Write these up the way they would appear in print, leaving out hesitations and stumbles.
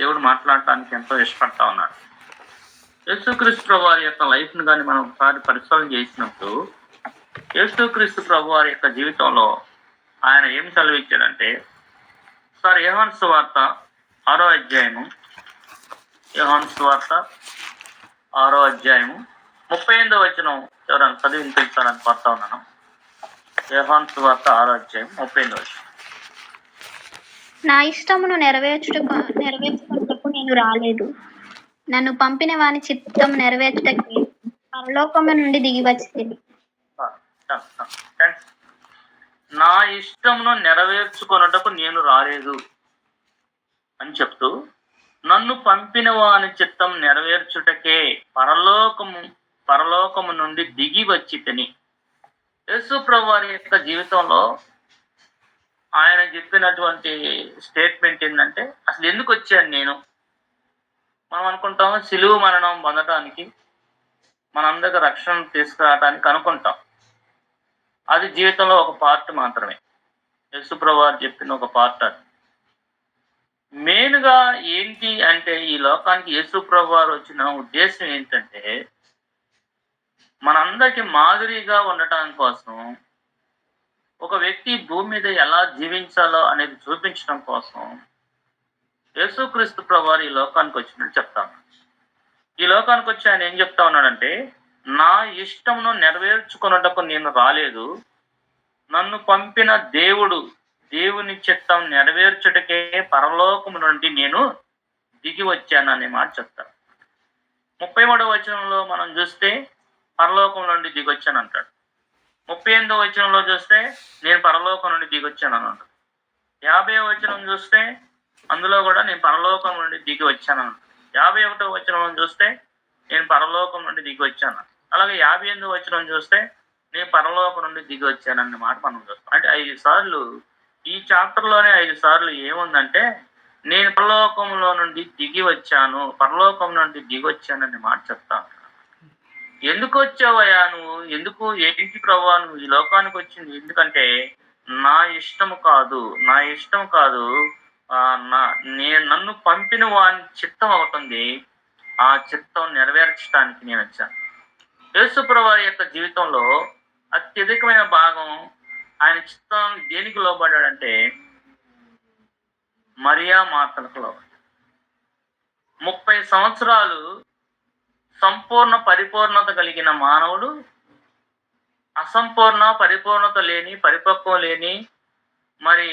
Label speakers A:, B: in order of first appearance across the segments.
A: దేవుడు మాట్లాడటానికి ఎంతో ఇష్టపడతా ఉన్నాడు. యేసుక్రీస్తు ప్రభు వారి యొక్క లైఫ్‌ని గాని మనం ఒకసారి పరిశీలన చేసినప్పుడు, యేసుక్రీస్తు ప్రభు వారి యొక్క జీవితంలో ఆయన ఏం సెలవిచ్చాడంటే, ఒకసారి యోహాను సువార్త 6వ అధ్యాయము, యోహాను సువార్త 6వ అధ్యాయము 38వ వచనం ఎవరైనా చదివి వినిపించాలని కోరుతా ఉన్నాను. యోహాను సువార్త 6వ అధ్యాయం 38వ వచనం.
B: నా ఇష్టమును నెరవేర్చుటకు నేను రాలేదు, నన్ను పంపిన వాని చిత్తం నెరవేర్చుటకే పరలోకము నుండి దిగి వచ్చితిని.
A: నా ఇష్టమును నెరవేర్చుకొనుటకు నేను రాలేదు అని చెప్తూ, నన్ను పంపిన వాని చిత్తం నెరవేర్చుటకే పరలోకము నుండి దిగి వచ్చి తిని. యేసు ప్రభు వారి యొక్క జీవితంలో ఆయన చెప్పినటువంటి స్టేట్మెంట్ ఏంటంటే, అసలు ఎందుకు వచ్చాను నేను? మనం అనుకుంటాము సిలువ మరణం పొందటానికి, మనందరికి రక్షణ తీసుకురావడానికి అనుకుంటాం. అది జీవితంలో ఒక పార్ట్ మాత్రమే. యేసు ప్రభు వారు చెప్పిన ఒక పార్ట్ అది. మెయిన్గా ఏంటి అంటే, ఈ లోకానికి యేసు ప్రభు వారు వచ్చిన ఉద్దేశం ఏంటంటే, మనందరికి మాదిరిగా ఉండటం కోసం, ఒక వ్యక్తి భూమి మీద ఎలా జీవించాలో అనేది చూపించడం కోసం యేసుక్రీస్తు ప్రభు వారు ఈ లోకానికి వచ్చినట్టు చెప్తాను. ఈ లోకానికి వచ్చి ఆయన ఏం చెప్తా ఉన్నాడంటే, నా ఇష్టమును నెరవేర్చుకొనుటకు నేను రాలేదు, నన్ను పంపిన దేవుని చిత్తం నెరవేర్చుటకే పరలోకము నుండి నేను దిగి వచ్చాను అనే మాట చెప్తాను. 33వ వచనంలో మనం చూస్తే పరలోకం నుండి దిగొచ్చాను అంటాడు. 38వ వచనంలో చూస్తే నేను పరలోకం నుండి దిగొచ్చాను అని అంటాడు. 50వ వచనం చూస్తే అందులో కూడా నేను పరలోకం నుండి దిగి వచ్చాను అంటాడు. 51వ వచనం చూస్తే నేను పరలోకం నుండి దిగి వచ్చాను. అలాగే 58వ వచనం చూస్తే నేను పరలోకం నుండి దిగి వచ్చానన్న మాట మనం చూస్తాం. అంటే 5 సార్లు ఈ చాప్టర్లోనే 5 సార్లు ఏముందంటే, నేను పరలోకంలో నుండి దిగి వచ్చాను, పరలోకం నుండి దిగి వచ్చానని మాట చెప్తాను. ఎందుకు వచ్చావయ్యా నువ్వు? ఎందుకు ఏంటి ప్రభువా నువ్వు ఈ లోకానికి వచ్చింది? ఎందుకంటే నా ఇష్టం కాదు, నన్ను పంపిన వాని చిత్తం అవుతుంది. ఆ చిత్తం నెరవేర్చడానికి నేను వచ్చాను. యేసు ప్రభువారి యొక్క జీవితంలో అత్యధికమైన భాగం ఆయన చిత్తానికి దేనికి లోబడ్డాడంటే, మరియా మార్తలకు లోబడ్డాడు. 30 సంవత్సరాలు సంపూర్ణ పరిపూర్ణత కలిగిన మానవుడు అసంపూర్ణ పరిపూర్ణత లేని, పరిపక్వం లేని, మరి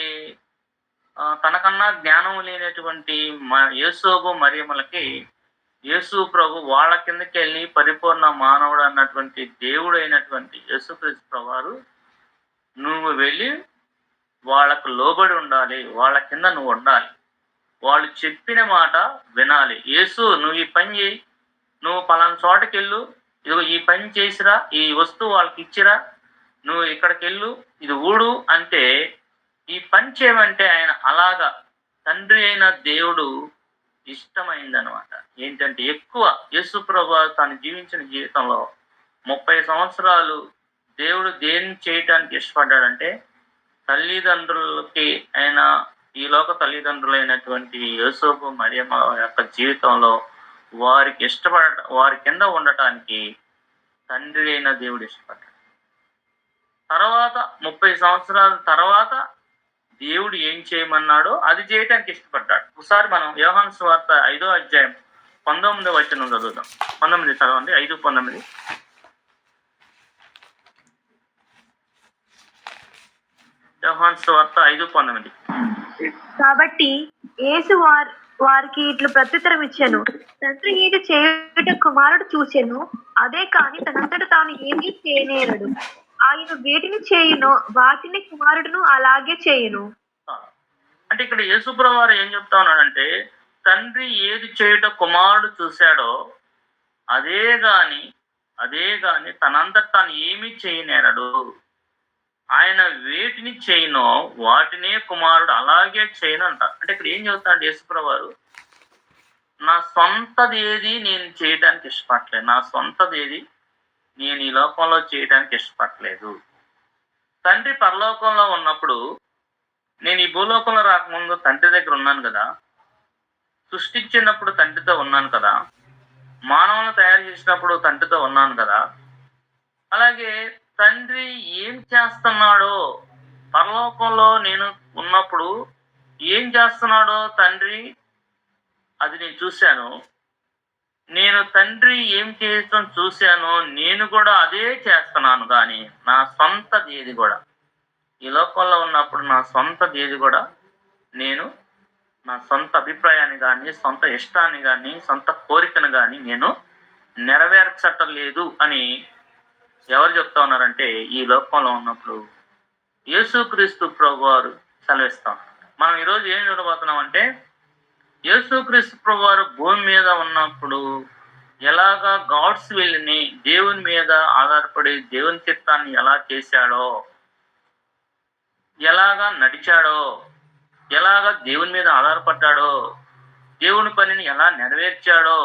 A: తనకన్నా జ్ఞానం లేనటువంటి యేసోబు మరియమ్మలకి యేసు ప్రభు వాళ్ళ కిందకి వెళ్ళి పరిపూర్ణ మానవుడు అన్నటువంటి దేవుడు అయినటువంటి యేసుక్రీస్తు ప్రభువారు, నువ్వు వెళ్ళి వాళ్ళకు లోబడి ఉండాలి, వాళ్ళ కింద నువ్వు ఉండాలి, వాళ్ళు చెప్పిన మాట వినాలి. యేసు నువ్వు ఈ పని చేయి, నువ్వు పలానా చోటకి వెళ్ళు, ఇదిగో ఈ పని చేసిరా, ఈ వస్తువు వాళ్ళకి ఇచ్చిరా, నువ్వు ఇక్కడికి వెళ్ళు, ఇది ఊడు అంటే ఈ పని చేయమంటే ఆయన అలాగా తండ్రి అయిన దేవుడు ఇష్టమైందనమాట. ఏంటంటే ఎక్కువ యేసు ప్రభువు తాను జీవించిన జీవితంలో 30 సంవత్సరాలు దేవుడు దేన్ని చేయటానికి ఇష్టపడ్డాడంటే, తల్లిదండ్రులకి అయిన ఈ లోక తల్లిదండ్రులైనటువంటి యోసేపు మరియమ్మ యొక్క జీవితంలో వారి కింద ఉండటానికి తండ్రి అయిన దేవుడు ఇష్టపడ్డాడు. తర్వాత 30 సంవత్సరాల తర్వాత దేవుడు ఏం చేయమన్నాడో అది చేయటానికి ఇష్టపడ్డాడు. ఒకసారి మనం యోహాను సువార్త 5వ అధ్యాయం 19వ వచనం చదువుదాం. 19 చదవండి. 5:19. యోహాను సువార్త 5:19.
C: కాబట్టి యేసు వారికి ఇట్లు ప్రత్యుత్తరం ఇచ్చెను, తండ్రి ఏది చేయుట కుమారుడు చూచెను, అదే కాని తనంతట తాను ఏమీ చేయనేరడు. ఆయన వేటిని చేయునో వాటిని కుమారుడును అలాగే చేయును.
A: అంటే ఇక్కడ యేసు ప్రభువారు ఏం చెప్తా ఉన్నాడంటే, తండ్రి ఏది చేయుట కుమారుడు చూశాడో అదే గాని తనంతట తాను ఏమీ చేయనేరడు. ఆయన వేటిని చేయనో వాటినే కుమారుడు అలాగే చేయను అంట. అంటే ఇక్కడ ఏం చెబుతాడు యేసుప్రభు వారు, నా సొంతది ఏది నేను చేయడానికి ఇష్టపడలేదు, నా సొంతది ఏది నేను ఈ లోకంలో చేయడానికి ఇష్టపడలేదు. తండ్రి పరలోకంలో ఉన్నప్పుడు నేను ఈ భూలోకంలో రాకముందు తండ్రి దగ్గర ఉన్నాను కదా, సృష్టించినప్పుడు తండ్రితో ఉన్నాను కదా, మానవులను తయారు చేసినప్పుడు తండ్రితో ఉన్నాను కదా, అలాగే తండ్రి ఏం చేస్తున్నాడో పరలోకంలో నేను ఉన్నప్పుడు ఏం చేస్తున్నాడో తండ్రి అది నేను చూశాను. నేను తండ్రి ఏం చేయటం చూశానో నేను కూడా అదే చేస్తున్నాను. కానీ నా సొంతది ఏది కూడా ఈ లోకంలో ఉన్నప్పుడు నా సొంతది ఏది కూడా నేను నా సొంత అభిప్రాయాన్ని కానీ, సొంత ఇష్టాన్ని కానీ, సొంత కోరికను కానీ నేను నెరవేర్చటం లేదు అని ఎవరు చెప్తా ఉన్నారంటే ఈ లోకంలో ఉన్నప్పుడు యేసుక్రీస్తు ప్రభువారు సెలవిస్తాం. మనం ఈరోజు ఏం చూడబోతున్నాం అంటే యేసుక్రీస్తు ప్రభువారు భూమి మీద ఉన్నప్పుడు ఎలాగా గాడ్స్ విల్ని దేవుని మీద ఆధారపడి దేవుని చిత్తాన్ని ఎలా చేశాడో, ఎలాగా నడిచాడో, ఎలాగా దేవుని మీద ఆధారపడ్డాడో, దేవుని పనిని ఎలా నెరవేర్చాడో,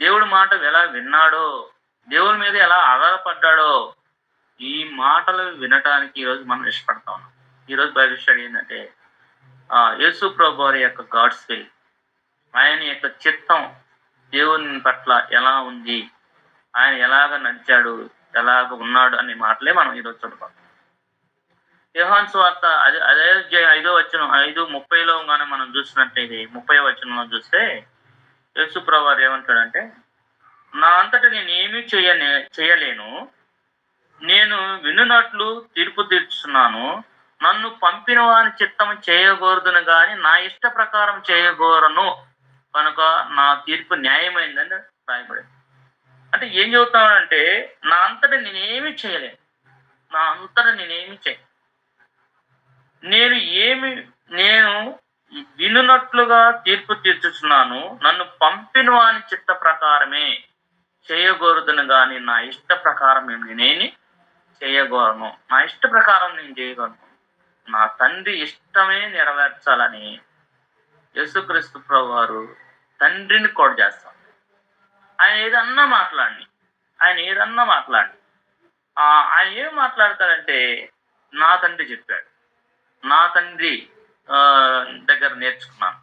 A: దేవుడి మాట ఎలా విన్నాడో, దేవుని మీద ఎలా ఆధారపడ్డాడో, ఈ మాటలు వినటానికి ఈరోజు మనం ఇష్టపడతా ఉన్నాం. ఈరోజు బైబిల్ స్టడీ ఏంటంటే యేసు ప్రభు వారి యొక్క గాడ్స్ విల్, ఆయన యొక్క చిత్తం దేవుని పట్ల ఎలా ఉంది, ఆయన ఎలాగ నడిచాడు, ఎలాగ ఉన్నాడు అనే మాటలే మనం ఈరోజు చూడబోతాం. యోహాను సువార్త అదే 5:30 గానే మనం చూసినట్టయితే 30వ వచనంలో చూస్తే యేసు ప్రభు వారు ఏమంటాడంటే, నా అంతటా నేను ఏమీ చేయలేను, నేను వినున్నట్లు తీర్పు తీర్చుతున్నాను, నన్ను పంపిన వాని చిత్తం చేయగోరుదును గాని నా ఇష్ట ప్రకారం చేయగోరను, కనుక నా తీర్పు న్యాయమైందని రాయబడింది. అంటే ఏం చెబుతానంటే నా అంతటా నేనేమి చేయలేను, నా అంతటా నేనేమి చేయను, నేను వినున్నట్లుగా తీర్పు తీర్చుచున్నాను, నన్ను పంపిన వాని చిత్త ప్రకారమే చేయగోరుదును గాని నా ఇష్ట ప్రకారం నేనేమి చేయగోరను, నా ఇష్ట ప్రకారం నేను చేయగలను, నా తండ్రి ఇష్టమే నెరవేర్చాలని యేసుక్రీస్తు ప్రభు వారు తండ్రిని కోట్ చేస్తాం. ఆయన ఏదన్నా మాట్లాడి ఆయన ఏం మాట్లాడతాడంటే నా తండ్రి చెప్పాడు, నా తండ్రి దగ్గర నేర్చుకున్నాను,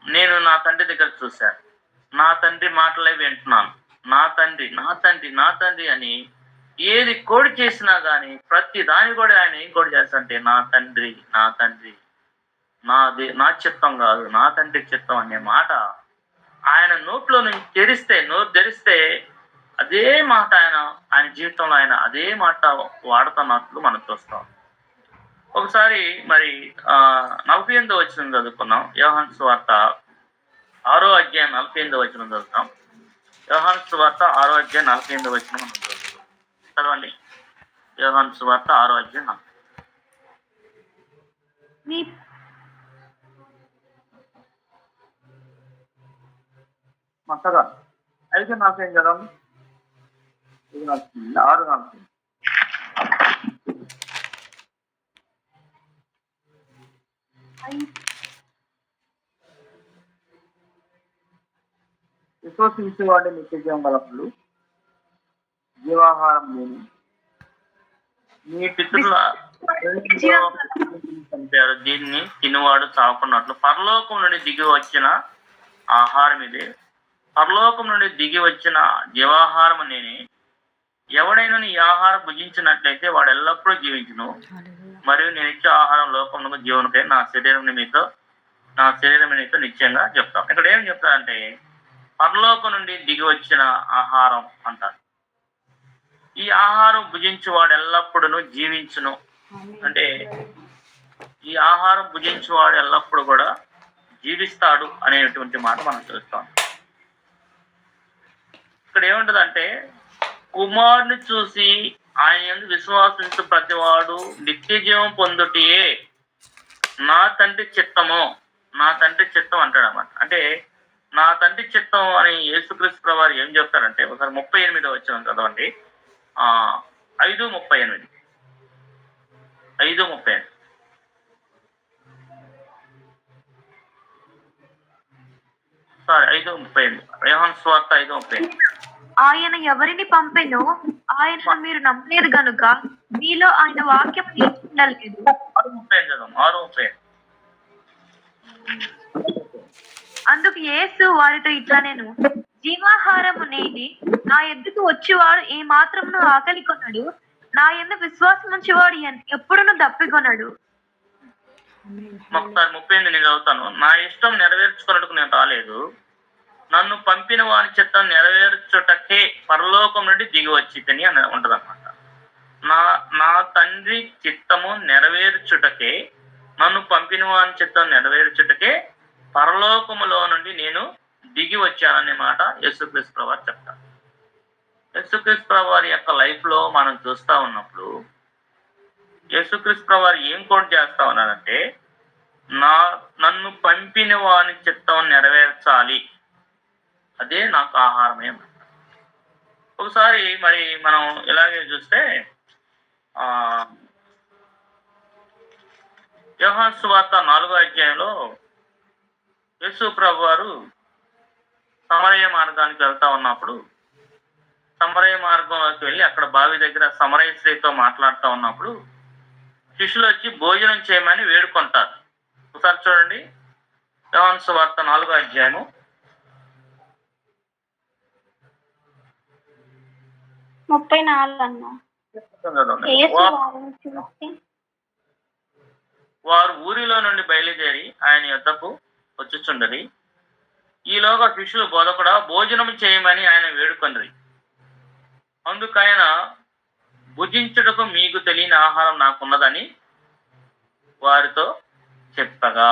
A: నేను నా తండ్రి దగ్గర చూశాను, నా తండ్రి మాటలే వింటున్నాను, నా తండ్రి అని ఏది కోడి చేసినా కానీ ప్రతి దాని కూడా ఆయన ఏం కోడి చేస్తాడంటే నా తండ్రి నా చిత్తం కాదు, నా తండ్రి చిత్తం అనే మాట ఆయన నోట్లో నుంచి నోరు తెరిస్తే అదే మాట ఆయన జీవితంలో ఆయన అదే మాట వాడుతున్నట్లు మనం చూస్తాం. ఒకసారి మరి 48వ వచనం చదువుకున్నాం. యోహాను సువార్త 6వ అధ్యాయం 48వ వచనం చదువుతాం. యోహాను సువార్త 6వ అధ్యాయం 48వ వచనం మనం చదవండి. యోహాను సువార్త 6వ అధ్యాయం మొత్తగా 5:40 కదా, 6:40. విశ్వసించేవాడి నిత్య జీవం గలప్పుడు జీవాహారం లేని మీ పితరుల చంపారు, దీన్ని తినువాడు చావకున్నట్లు పరలోకం నుండి దిగి వచ్చిన ఆహారం ఇదే, పరలోకం నుండి దిగి వచ్చిన జీవాహారం నేనే, ఎవడైనా ఈ ఆహారం భుజించినట్లయితే వాడు ఎల్లప్పుడూ జీవించును, మరియు నేను ఇచ్చే ఆహారం లోకంలో జీవనకై నా శరీరం నిమిత్తం నిశ్చయంగా చెప్తాం. ఇక్కడ ఏం చెప్తారంటే పరలోకం నుండి దిగి వచ్చిన ఆహారం అంటారు. ఈ ఆహారం భుజించువాడు ఎల్లప్పుడూ జీవించును అంటే ఈ ఆహారం భుజించువాడు ఎల్లప్పుడూ కూడా జీవిస్తాడు అనేటువంటి మాట మనం చూస్తాం. ఇక్కడ ఏముంటదంటే కుమారుని చూసి ఆయన యందు విశ్వాసించు ప్రతివాడు నిత్య జీవం పొందుటయే నా తండ్రి చిత్తం అంటాడు అన్నమాట. అంటే నా తండ్రి చిత్తం అని యేసుక్రీస్తు వారు ఏం చెప్తారంటే ఒకసారి 38వ వచనం చదవండి. 5:38 యోహాను సువార్త 5:38.
C: ఆయన ఎవరిని పంపెనో ఆయన మీరు నమ్మలేదు గనుక మీలో ఆయన వాక్యం నిలిచిండలేదు.
A: 6:38
C: అందుకు యేసు వారితో ఇట్లా నేను జీవాహారము నేనే, నా ఎద్దుకు వచ్చేవాడు ఏ మాత్రమును ఆకలి కొనడు, నా యందు విశ్వాసం ఉంచేవాడు ఎప్పుడును దప్పికొనడు.
A: ఒకసారి 38 నేను చదువుతాను. నా ఇష్టం నెరవేర్చుకున్నట్టుకు నేను రాలేదు, నన్ను పంపిన వాని చిత్తం నెరవేర్చుటకే పరలోకం నుండి దిగి వచ్చిందని అని ఉంటది అనమాట. నా తండ్రి చిత్తము నెరవేర్చుటకే, నన్ను పంపిన వాని చిత్తం నెరవేర్చుటకే పరలోకములో నుండి నేను దిగి వచ్చాననే మాట యేసుక్రీస్తు ప్రభువారు చెప్తారు. యేసుక్రీస్తు ప్రభువారి యొక్క లైఫ్ లో మనం చూస్తా ఉన్నప్పుడు యేసుక్రీస్తు ప్రభువారు ఏం కోట్ చేస్తా ఉన్నారంటే, నన్ను పంపిన వాని చిత్తం నెరవేర్చాలి, అదే నాకు ఆహారమే. ఒకసారి మరి మనం ఇలాగే చూస్తే యోహాను సువార్త 4వ అధ్యాయంలో యేసు ప్రభువారు సమరయ మార్గానికి వెళ్తా ఉన్నప్పుడు, సమరయ మార్గంలోకి వెళ్ళి అక్కడ బావి దగ్గర సమరయ స్త్రీతో మాట్లాడుతూ ఉన్నప్పుడు శిష్యులు వచ్చి భోజనం చేయమని వేడుకుంటారు. ఒకసారి చూడండి, యోహాను సువార్త 4వ అధ్యాయము
B: 34 అన్న. యేసు వారిని చూసి,
A: వారు ఊరిలో నుండి బయలుదేరి ఆయన యొద్దకు వచ్చుచుండరి. ఈలోగా శిష్యులు బోధకుడా భోజనం చేయమని ఆయన వేడుకొండ్రి. అందుకైన భుజించుటకు మీకు తెలియని ఆహారం నాకున్నదని వారితో చెప్పగా,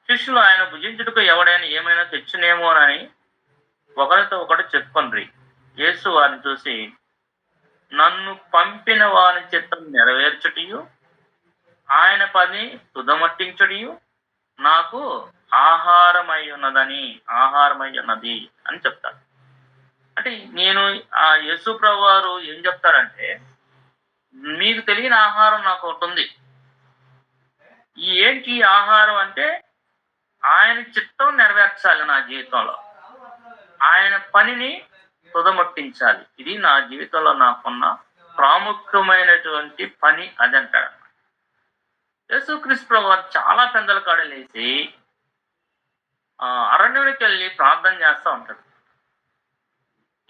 A: శిష్యులు ఆయన భుజించుటకు ఎవడైనా ఏమైనా తెచ్చునేమోనని ఒకరితో ఒకటి చెప్పుకొండ్రి. యేసు వారిని చూసి, నన్ను పంపిన వారి చిత్తం నెరవేర్చుటయు ఆయన పని తుదమట్టించుటయు నాకు ఆహారమై ఉన్నది అని చెప్తారు. అంటే నేను ఆ యేసు ప్రభువారు ఏం చెప్తారంటే, మీకు తెలియని ఆహారం నాకు ఒకటి ఉంది. ఏంటి ఆహారం అంటే, ఆయన చిత్తం నెరవేర్చాలి నా జీవితంలో, ఆయన పనిని తుదమట్టించాలి. ఇది నా జీవితంలో నాకున్న ప్రాముఖ్యమైనటువంటి పని అది అంటాడు. యేసుక్రీస్తు ప్రభువారు చాలా పెందల కాడలేసి అరణ్యానికి వెళ్ళి ప్రార్థన చేస్తూ ఉంటాడు.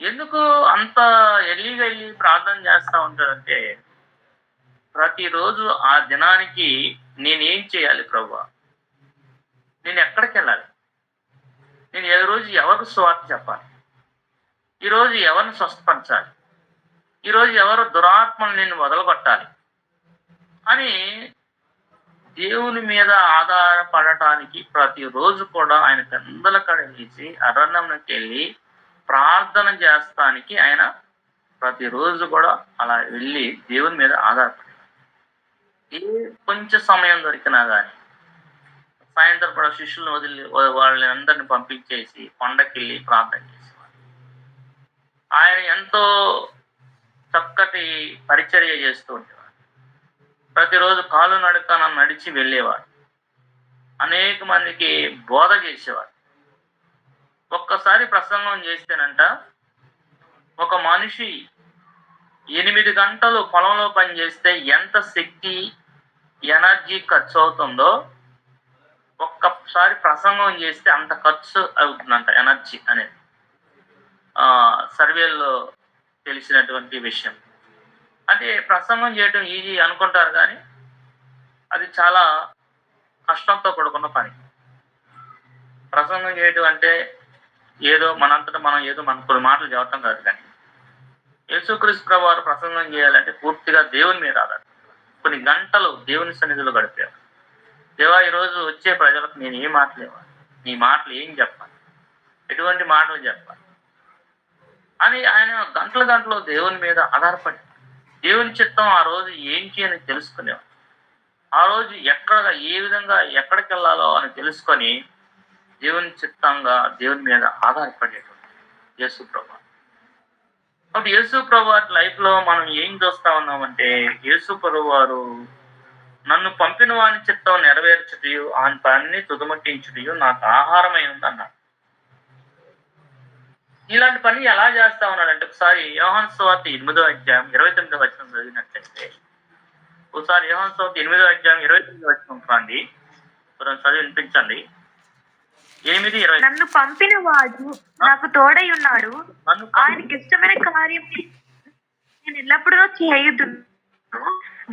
A: ఎందుకు అంత ఎర్లీగా వెళ్ళి ప్రార్థన చేస్తూ ఉంటాడంటే, ప్రతిరోజు ఆ దినానికి నేనేం చేయాలి ప్రభువా, నేను ఎక్కడికి వెళ్ళాలి, నేను ఏ రోజు ఎవరికి సువార్త చెప్పాలి, ఈరోజు ఎవరిని స్వస్థపరచాలి, ఈరోజు ఎవరు దురాత్మను నేను వదలగొట్టాలి అని దేవుని మీద ఆధారపడటానికి ప్రతిరోజు కూడా ఆయన పెందల కడలేసి అరణ్యంలోకి వెళ్ళి ప్రార్థన చేస్తానికి ఆయన ప్రతిరోజు కూడా అలా వెళ్ళి దేవుని మీద ఆధారపడి, ఏ కొంచెం సమయం దొరికినా కానీ సాయంత్రం కూడా శిష్యులను వదిలి వాళ్ళని అందరిని పంపించేసి కొండకెళ్ళి ప్రార్థన చేసేవాడు. ఆయన ఎంతో చక్కటి పరిచర్య చేస్తూ ఉండేవాడు. ప్రతిరోజు కాలు నడకన నడిచి వెళ్ళేవాడు. అనేక మందికి బోధ చేసేవాడు. ఒక్కసారి ప్రసంగం చేస్తేనంట, ఒక మనిషి 8 గంటలు పొలంలో పనిచేస్తే ఎంత శక్తి ఎనర్జీ ఖర్చు అవుతుందో ఒక్కసారి ప్రసంగం చేస్తే అంత ఖర్చు అవుతుందంట ఎనర్జీ అనేది. సర్వేల్లో తెలిసినటువంటి విషయం. అంటే ప్రసంగం చేయటం ఈజీ అనుకుంటారు కానీ అది చాలా కష్టంతో కూడుకున్న పని. ప్రసంగం చేయటం అంటే ఏదో మనంతటా మనం ఏదో మన కొన్ని మాటలు చెప్పటం కాదు. కానీ యేసుక్రీస్తు ప్రభువారు ప్రసంగం చేయాలంటే పూర్తిగా దేవుని మీద ఆధారం. కొన్ని గంటలు దేవుని సన్నిధిలో గడిపారు. దేవా, ఈరోజు వచ్చే ప్రజలకు నేను ఏం మాటలు ఇవ్వాలి, నీ మాటలు ఏం చెప్పాలి, ఎటువంటి మాటలు చెప్పాలి అని ఆయన గంటలు దేవుని మీద ఆధారపడి దేవుని చిత్తం ఆ రోజు ఏంటి అని తెలుసుకునేవాడు. ఆ రోజు ఏ విధంగా ఎక్కడికి వెళ్ళాలో అని తెలుసుకొని దేవుని చిత్తంగా దేవుని మీద ఆధారపడేటువంటి యేసు ప్రభువు. కాబట్టి యేసు ప్రభువారి లైఫ్ లో మనం ఏం చూస్తా ఉన్నామంటే, యేసు ప్రభువారు నన్ను పంపిన వాని చిత్తం నెరవేర్చుటయు ఆయన పనిని తుదమట్టించుటయు నాకు ఆహారమై ఉందన్నాడు. ఇలాంటి పని ఎలా చేస్తా ఉన్నాడంటే, ఒకసారి యోహాను సువార్త 8వ అధ్యాయం 29వ వచనం చదివినట్లయితే, ఒకసారి యోహాను సువార్త 8వ అధ్యాయం 29వ వచనం రండి, చదివి వినిపించండి. 8:20.
C: నన్ను పంపిన వాడు నాకు తోడై ఉన్నాడు,
A: నన్ను
C: ఆయనకి ఇష్టమైన కార్యం నేను ఎల్లప్పుడూ చేయుదును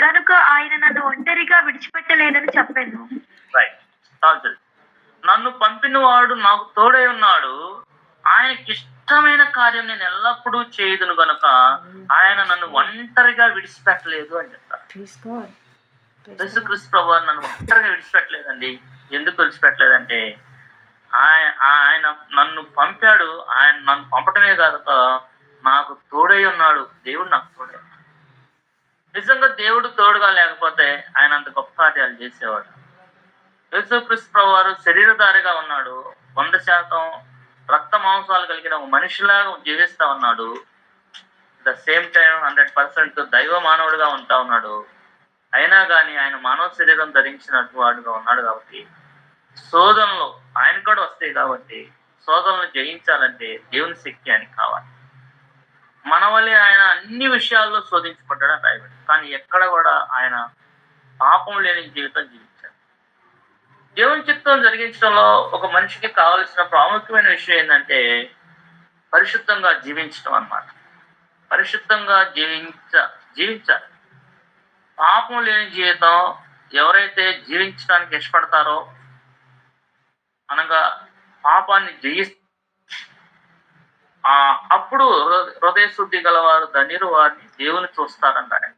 C: గనుక ఆయన నన్ను ఒంటరిగా విడిచిపెట్టలేదని చెప్పాను.
A: రైట్, చాలు. నన్ను పంపిన వాడు నాకు తోడై ఉన్నాడు, ఆయనకి ఇష్టమైన కార్యం నేను ఎల్లప్పుడూ చేయుదును గనుక ఆయన నన్ను ఒంటరిగా విడిచిపెట్టలేదు అని చెప్తారు. యేసుక్రీస్తు ప్రభువారు నన్ను ఒంటరిగా విడిచిపెట్టలేదండి. ఎందుకు విడిచిపెట్టలేదంటే ఆయన నన్ను పంపాడు. ఆయన నన్ను పంపటమే కాదు, నాకు తోడై ఉన్నాడు. దేవుడు నాకు తోడై ఉన్నాడు. నిజంగా దేవుడు తోడుగా లేకపోతే ఆయన అంత గొప్ప కార్యాలు చేసేవాడు. యేసుక్రీస్తు ప్రభువారు శరీరధారిగా ఉన్నాడు, 100% రక్త మాంసాలు కలిగిన ఒక మనిషిలాగా జీవిస్తా ఉన్నాడు. ద సేమ్ టైం 100% దైవ మానవుడిగా ఉంటా ఉన్నాడు. అయినా కానీ ఆయన మానవ శరీరం ధరించినట్టు వాడుగా ఉన్నాడు. కాబట్టి శోధనలు ఆయన కూడా వస్తాయి. కాబట్టి శోధనలు జయించాలంటే దేవుని శక్తి ఆయనకి కావాలి. మన వల్లే ఆయన అన్ని విషయాల్లో శోధించబడ్డాడని రాయబడి, కానీ ఎక్కడ కూడా ఆయన పాపం లేని జీవితం జీవించాడు. దేవుని చిత్తం జరిగించడంలో ఒక మనిషికి కావలసిన ప్రాముఖ్యమైన విషయం ఏంటంటే పరిశుద్ధంగా జీవించడం అన్నమాట. పరిశుద్ధంగా జీవించాలి. పాపం లేని జీవితం ఎవరైతే జీవించడానికి ఇష్టపడతారో, అనగా పాపాన్ని అప్పుడు హృదయ శుద్ధి గలవారు ధన్యులు, వారిని దేవుని చూస్తారంటారు.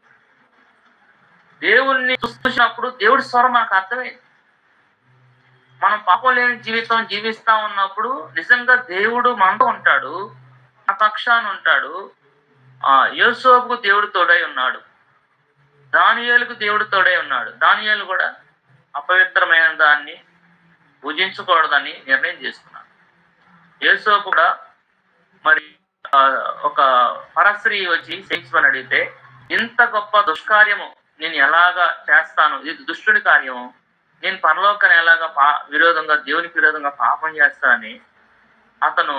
A: దేవుణ్ణి చూసినప్పుడు దేవుడి స్వరం మనకు అర్థమైంది. మనం పాపం లేని జీవితం జీవిస్తా ఉన్నప్పుడు నిజంగా దేవుడు మనతో ఉంటాడు, మన పక్షాన ఉంటాడు. యోసేపుకు దేవుడు తోడై ఉన్నాడు, దానియేలుకు దేవుడు తోడై ఉన్నాడు. దానియేలు కూడా అపవిత్రమైన దాన్ని పూజించకూడదని నిర్ణయం చేసుకున్నాడు. యేసేపు కూడా మరి ఒక పరస్త్రీ వచ్చి శయించమని అడిగితే, ఇంత గొప్ప దుష్కార్యము నేను ఎలాగా చేస్తాను, ఇది దుష్టుడి కార్యము, నేను పరలోకాన్ని ఎలాగా విరోధంగా దేవునికి విరోధంగా పాపం చేస్తానని అతను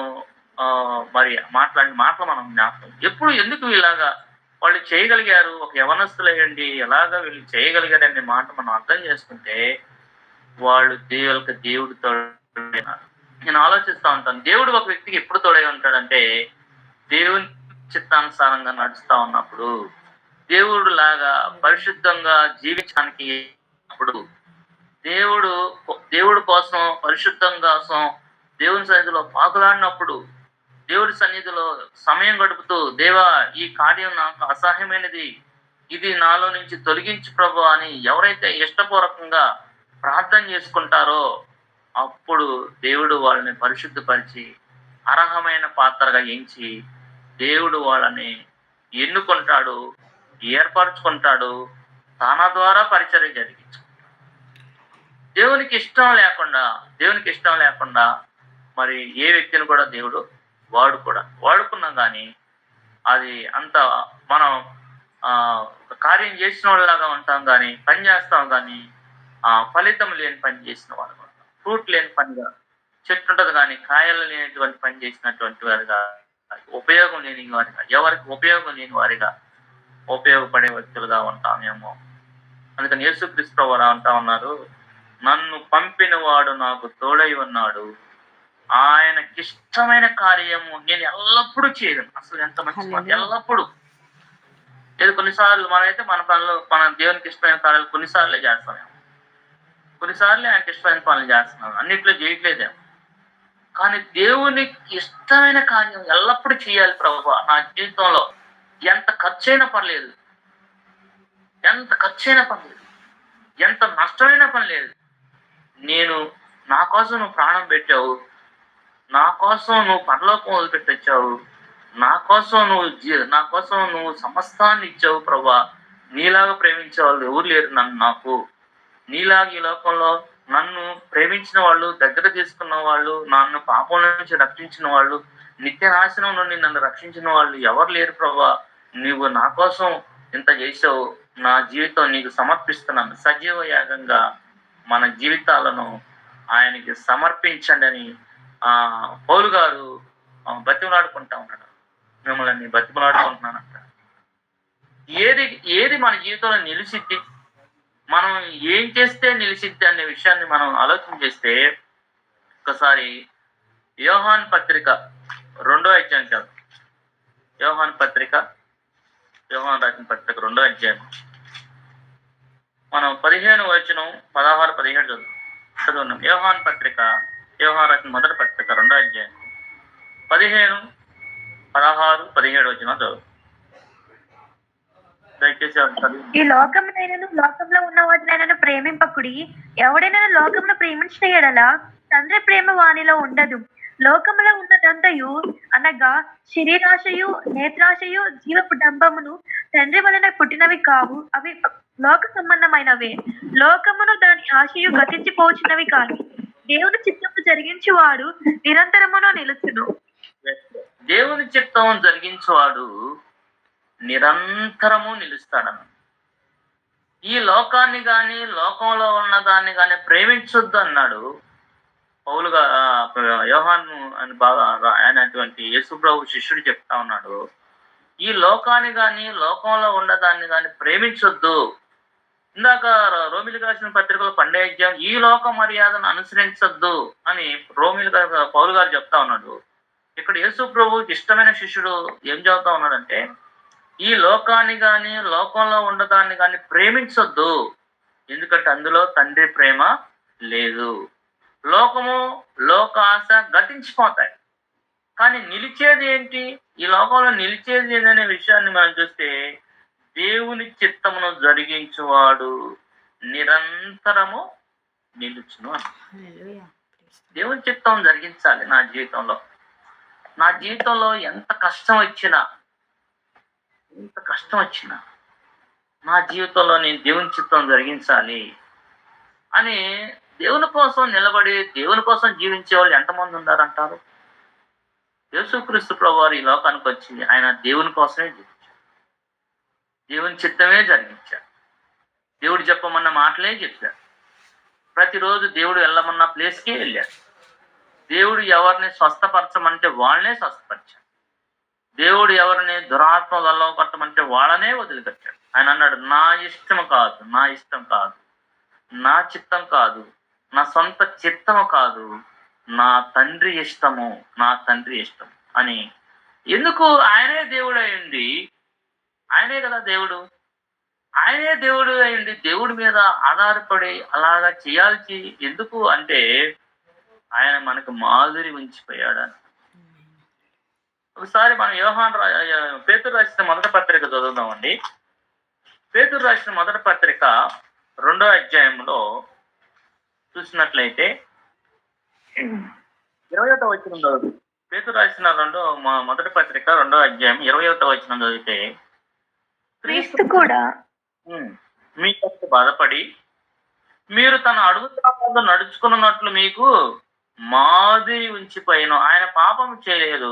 A: మరి మాట్లాడిన మాటలు మనం జ్ఞాపకం. ఎప్పుడు ఎందుకు ఇలాగా వాళ్ళు చేయగలిగారు, ఒక యవనస్తులయ్యండి ఎలాగా వీళ్ళు చేయగలిగారనే మాట మనం అర్థం చేసుకుంటే వాళ్ళు దేవుడు తోడైనాడు. నేను ఆలోచిస్తా ఉంటాను, దేవుడు ఒక వ్యక్తికి ఎప్పుడు తోడై ఉంటాడంటే దేవుని చిత్తానుసారంగా నడుస్తా ఉన్నప్పుడు, దేవుడు లాగా పరిశుద్ధంగా జీవించడానికి అప్పుడు, దేవుడు కోసం పరిశుద్ధంగా దేవుని సన్నిధిలో పాకులాడినప్పుడు, దేవుడి సన్నిధిలో సమయం గడుపుతూ, దేవా ఈ కార్యం నాకు అసహ్యమైనది, ఇది నాలో నుంచి తొలగించు ప్రభు అని ఎవరైతే ఇష్టపూర్వకంగా ప్రార్థన చేసుకుంటారో అప్పుడు దేవుడు వాళ్ళని పరిశుద్ధపరిచి అర్హమైన పాత్రగా ఎంచి దేవుడు వాళ్ళని ఎన్నుకుంటాడు, ఏర్పరచుకుంటాడు, తన ద్వారా పరిచర్య జరిగించుకుంటాడు. దేవునికి ఇష్టం లేకుండా మరి ఏ వ్యక్తిని కూడా దేవుడు వాడుకున్నా కానీ అది అంత మనం కార్యం చేసిన వాళ్ళలాగా ఉంటాం, కానీ పని చేస్తాం, కానీ ఫలితం లేని పని చేసిన వాళ్ళు, ఫ్రూట్ లేని పనిగా, చెట్టు ఉంటుంది కానీ కాయలు లేనటువంటి పని చేసినటువంటి వారిగా, ఉపయోగం లేని వారిగా, ఎవరికి ఉపయోగం లేని వారిగా ఉపయోగపడే వ్యక్తులుగా ఉంటామేమో. అందుకని యేసుక్రీస్తు ప్రభువు అంటా ఉన్నారు, నన్ను పంపిన వాడు నాకు తోడై ఉన్నాడు, ఆయనకిష్టమైన కార్యము నేను ఎల్లప్పుడూ చేయను. అసలు ఎంత మంచి మాట, ఎల్లప్పుడూ. లేదు కొన్నిసార్లు మనమైతే మన పనులు, మన దేవునికి ఇష్టమైన కార్యాలు కొన్నిసార్లే చేస్తామేమో, కొన్నిసార్లు ఆయనకి ఇష్టమైన పనులు చేస్తున్నాం, అన్నిట్లో చేయట్లేదేమో. కానీ దేవునికి ఇష్టమైన కార్యం ఎల్లప్పుడూ చేయాలి ప్రభువా నా జీవితంలో. ఎంత ఖర్చైనా పర్లేదు, ఎంత నష్టమైనా పని లేదు. నా కోసం నువ్వు ప్రాణం పెట్టావు, నా కోసం నువ్వు పరలోకం వదిలిపెట్టొచ్చావు, నా కోసం నువ్వు సమస్తాన్ని ఇచ్చావు ప్రభువా. నీలాగా ప్రేమించే వాళ్ళు ఎవరు లేరు నాకు. నీలాగా ఈ లోకంలో నన్ను ప్రేమించిన వాళ్ళు, దగ్గర తీసుకున్న వాళ్ళు, నన్ను పాపం నుంచి రక్షించిన వాళ్ళు, నిత్య నాశనం నుండి నన్ను రక్షించిన వాళ్ళు ఎవరు లేరు ప్రభువా. నువ్వు నా కోసం ఇంత చేసావు, నా జీవితం నీకు సమర్పిస్తున్నాను. సజీవ యాగంగా మన జీవితాలను ఆయనకి సమర్పించండి అని పౌలు గారు బతిమలాడుకుంటా ఉన్నాడు. మిమ్మల్ని బతిమలాడుకుంటున్నానంట. ఏది మన జీవితంలో నిలిచిద్ది, మనం ఏం చేస్తే నిలిచిద్ది అనే విషయాన్ని మనం ఆలోచన చేస్తే, ఒకసారి యోహాన్ పత్రిక 2వ అధ్యాయం చదువు. యోహాన్ రాసిన పత్రిక 2వ అధ్యాయం మనం 15 వచనం 16, 17 చదువున్నాం. యోహాన్ రాసిన మొదటి పత్రిక 2వ అధ్యాయం 15, 16, 17 వచనం చదువు. దయచేసి
C: ఈ లోకమునైనను లోకంలో ఉన్న వాటినైనను ప్రేమింపకుడి. ఎవడైనా లోకమును ప్రేమించిన ఎడల తండ్రి ప్రేమ వానిలో ఉండదు. లోకములో ఉన్నదంతయు అనగా శరీరాశయు, నేత్రాశయు, జీవపు డంబమును తండ్రి వలన పుట్టినవి కావు. అవి లోక సంబంధమైనవే. లోకమును దాని ఆశయు గతించిపోచినవి కానీ దేవుని చిత్తము జరిగించువాడు నిరంతరమును నిలుచును.
A: దేవుని చిత్తం జరిగించువాడు నిరంతరము నిలుస్తాడన్న. ఈ లోకాన్ని గాని లోకంలో ఉన్న దాన్ని గాని ప్రేమించొద్దు అన్నాడు పౌలుగా. యోహాను అని బాగా అయినటువంటి యేసుప్రభు శిష్యుడు చెప్తా ఉన్నాడు, ఈ లోకాన్ని గాని లోకంలో ఉన్నదాన్ని గాని ప్రేమించొద్దు. ఇందాక రోమిలికి రాసిన పత్రికలో 12వ అధ్యాయం ఈ లోక మర్యాదను అనుసరించొద్దు అని పౌలు గారు చెప్తా ఉన్నాడు. ఇక్కడ యేసుప్రభుకి ఇష్టమైన శిష్యుడు ఏం చెబుతా ఉన్నాడంటే, ఈ లోకాన్ని గాని లోకంలో ఉండదాన్ని గాని ప్రేమించొద్దు, ఎందుకంటే అందులో తండ్రి ప్రేమ లేదు. లోకము, లోక ఆశ గతించిపోతాయి, కానీ నిలిచేది ఏంటి? ఈ లోకంలో నిలిచేది ఏంటనే విషయాన్ని మనం చూస్తే, దేవుని చిత్తమును జరిగించువాడు నిరంతరము నిలుచును. దేవుని చిత్తం జరిగించాలి. నా జీవితంలో ఎంత కష్టం వచ్చినా నా జీవితంలో నేను దేవుని చిత్తం జరిగించాలి అని దేవుని కోసం నిలబడి దేవుని కోసం జీవించే వాళ్ళు ఎంతమంది ఉన్నారంటారు? యేసుక్రీస్తు ప్రభువారు ఈ లోకానికి వచ్చి ఆయన దేవుని కోసమే జీవించాడు. దేవుని చిత్తమే జరిగించాడు. దేవుడు చెప్పమన్న మాటలే చెప్పాడు. ప్రతిరోజు దేవుడు వెళ్ళమన్న ప్లేస్కే వెళ్ళాడు. దేవుడు ఎవరిని స్వస్థపరచమంటే వాళ్ళనే స్వస్థపరిచాడు. దేవుడు ఎవరిని దురాత్మలలో కొట్టమంటే వాళ్ళనే వదిలిపెట్టాడు. ఆయన అన్నాడు, నా ఇష్టం కాదు, నా చిత్తం కాదు, నా సొంత చిత్తము కాదు, నా తండ్రి ఇష్టము అని. ఎందుకు? ఆయనే దేవుడు అయ్యింది, ఆయనే కదా దేవుడు. ఆయనే దేవుడు అయ్యింది, దేవుడి మీద ఆధారపడి అలాగా చేయాల్సి ఎందుకు అంటే ఆయన మనకు మాదిరి ఉంచిపోయాడు. ఒకసారి మనం పేతురు రాసిన మొదటి పత్రిక చదువుదామండి. పేతురు రాసిన మొదటి పత్రిక 2వ అధ్యాయంలో చూసినట్లయితే 20వ వచనం చదువు. పేతురు రాసిన మొదటి పత్రిక 2వ అధ్యాయం 20వ వచనం చదివితే,
C: క్రీస్తు కూడా
A: మీకు బాధపడి మీరు తన అడుగుతాడు నడుచుకున్నట్లు మీకు మాదిరి ఉంచిపోయిన. ఆయన పాపం చేయలేదు,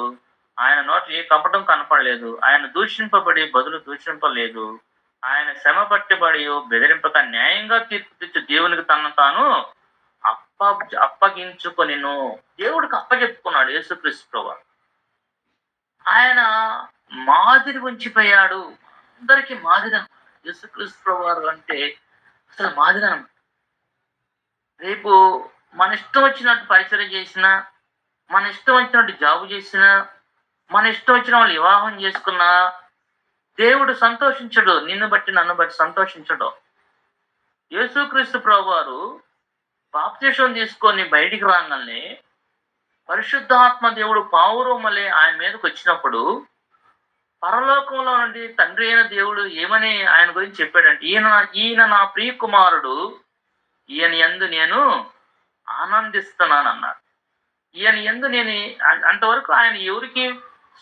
A: ఆయన నోట ఏ కపటం కనపడలేదు, ఆయన దూషింపబడి బదులు దూషింపలేదు, ఆయన శ్రమ పట్టిబడి బెదిరింపక న్యాయంగా తీర్పు తెచ్చు దేవునికి తనను తాను అప్పగించుకొని దేవుడికి అప్పచెప్పుకున్నాడు యేసుక్రీస్తు ప్రభువు. ఆయన మాదిరి ఉంచిపోయాడు, అందరికీ మాదిరి. యేసుక్రీస్తు ప్రభువు అంటే అసలు మాదిరి. రేపు మన ఇష్టం వచ్చినట్టు పరిచయం చేసినా, మన ఇష్టం వచ్చినట్టు జాబు చేసినా, మన ఇష్టం వచ్చిన వాళ్ళు వివాహం చేసుకున్నా దేవుడు సంతోషించడు. నిన్ను బట్టి నన్ను బట్టి సంతోషించడు. యేసుక్రీస్తు ప్రభువారు బాప్తిసం తీసుకొని బయటికి రాగానే పరిశుద్ధాత్మ దేవుడు పావురమలే ఆయన మీదకి వచ్చినప్పుడు పరలోకంలో నుండి తండ్రి అయిన దేవుడు ఏమని ఆయన గురించి చెప్పాడంటే, ఈయన నా ప్రియ కుమారుడు, ఈయన యందు నేను ఆనందిస్తున్నాను అన్నాడు. ఈయన యందు నేను అంతవరకు ఆయన ఎవరికి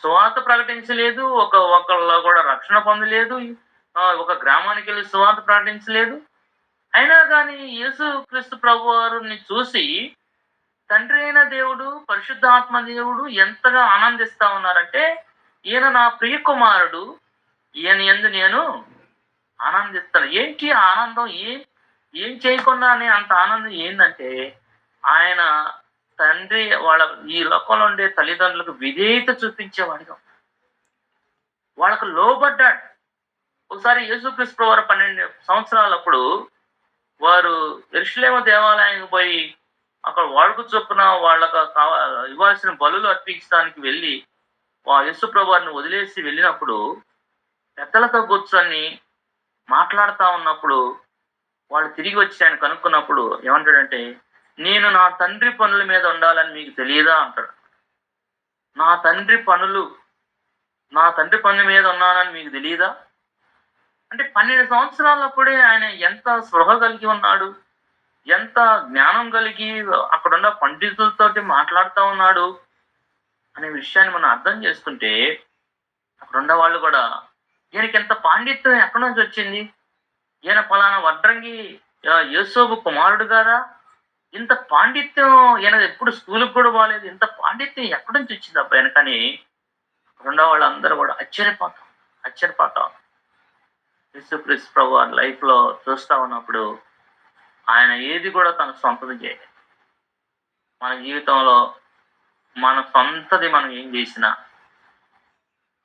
A: సువార్త ప్రకటించలేదు, ఒకళ్ళలో కూడా రక్షణ పొందలేదు, ఒక గ్రామానికి వెళ్ళి సువార్త ప్రకటించలేదు. అయినా కానీ యేసుక్రీస్తు ప్రభు వారిని చూసి తండ్రి అయిన దేవుడు, పరిశుద్ధాత్మ దేవుడు ఎంతగా ఆనందిస్తా ఉన్నారంటే, ఈయన నా ప్రియ కుమారుడు, ఈయన యందు నేను ఆనందిస్తాను. ఏంటి ఆనందం? ఏం చేయకుండానే అంత ఆనందం ఏంటంటే, ఆయన తండ్రి ఈ లోకంలో ఉండే తల్లిదండ్రులకు విధేయత చూపించేవాడిగా, వాళ్ళకు లోబడ్డాడు. ఒకసారి యేసుక్రీస్తు ప్రభువు 12 సంవత్సరాలప్పుడు వారు యెరూషలేము దేవాలయానికి పోయి అక్కడ వాడుకు చొప్పున వాళ్ళకు ఇవ్వాల్సిన బలులు అర్పించడానికి వెళ్ళి యేసు ప్రభువారిని వదిలేసి వెళ్ళినప్పుడు పెద్దలతో కూర్చొని మాట్లాడుతా ఉన్నప్పుడు వాళ్ళు తిరిగి వచ్చి ఆయన కనుక్కున్నప్పుడు ఏమంటాడంటే, నేను నా తండ్రి పనుల మీద ఉండాలని మీకు తెలియదా అంటాడు. నా తండ్రి పనుల మీద ఉన్నానని మీకు తెలియదా? అంటే 12 సంవత్సరాలప్పుడే ఆయన ఎంత స్పృహ కలిగి ఉన్నాడు, ఎంత జ్ఞానం కలిగి అక్కడున్న పండితులతోటి మాట్లాడుతూ ఉన్నాడు అనే విషయాన్ని మనం అర్థం చేసుకుంటే, అక్కడున్న వాళ్ళు కూడా ఈయనకి ఎంత పాండిత్యం ఎక్కడి నుంచి వచ్చింది, ఈయన ఫలానా వడ్రంగి యోసేపు కుమారుడు గారా, ఇంత పాండిత్యం ఈయన ఎప్పుడు స్కూల్కి కూడా పోలేదు, ఇంత పాండిత్యం ఎక్కడి నుంచి వచ్చింది అబ్బాయి కానీ అక్కడున్న వాళ్ళందరూ కూడా ఆశ్చర్యపోతాం. యేసుక్రీస్తు ప్రభు వారి లైఫ్ లో చూస్తా ఉన్నప్పుడు ఆయన ఏది కూడా తన సొంతది చేయలేదు. మన జీవితంలో మన సొంతది మనం ఏం చేసినా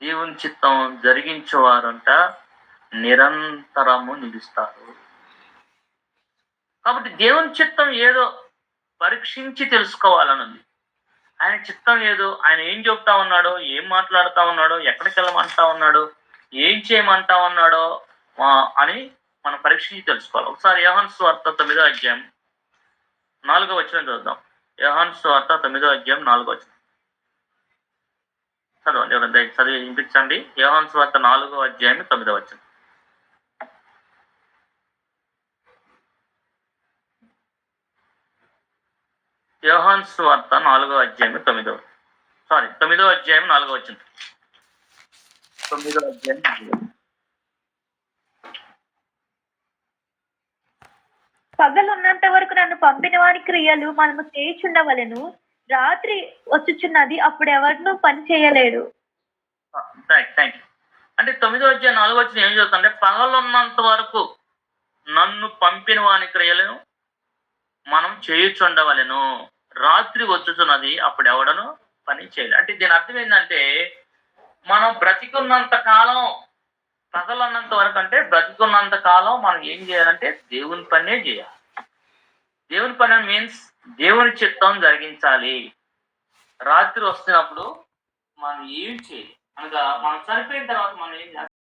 A: దేవుని చిత్తం జరిగించేవారంట నిరంతరము నిలుస్తారు. కాబట్టి దేవుని చిత్తం ఏదో పరీక్షించి తెలుసుకోవాలనుంది. ఆయన చిత్తం ఏదో, ఆయన ఏం చెప్తా ఉన్నాడో, ఏం మాట్లాడుతా ఉన్నాడో, ఎక్కడికి వెళ్ళమంటా ఉన్నాడో, ఏం చేయమంటా ఉన్నాడో అని మనం పరీక్షించి తెలుసుకోవాలి. ఒకసారి యోహాను సువార్త 9వ అధ్యాయం 4వ వచనం చూద్దాం. యోహాను సువార్త 9వ అధ్యాయం 4వ వచనం చదవండి. ఎవరైనా చదివి వినిపించండి. యోహాను సువార్త 4వ అధ్యాయం 9వ వచనం. యోహాను సువార్త 4వ అధ్యాయం 9వ అధ్యాయం 4వ వచనం. 9వ అధ్యాయం.
C: పగలున్నంత వరకు నన్ను పంపిన వారి క్రియలు మనము చేయుచుండవలెను, రాత్రి వచ్చుచున్నది, అప్పుడు ఎవరినూ పని చేయలేడు.
A: Thank you. అంటే 9వ అధ్యాయం 4వ వచనం ఏం చెప్తుందంటే, పగలున్నంత వరకు నన్ను పంపిన వాని క్రియలను మనం చేయుచుండవలెను, రాత్రి వచ్చుచున్నది, అప్పుడు ఎవడను పని చేయలేదు. అంటే దీని అర్థం ఏంటంటే, మనం బ్రతికున్నంత కాలం, పగలన్నంత వరకు అంటే బ్రతికున్నంత కాలం మనం ఏం చేయాలంటే దేవుని పనే చేయాలి. దేవుని పని మీన్స్ దేవుని చిత్తం జరిగించాలి. రాత్రి వస్తున్నప్పుడు మనం ఏం చేయాలి అనగా, మనం చనిపోయిన తర్వాత మనం ఏం చేస్తాం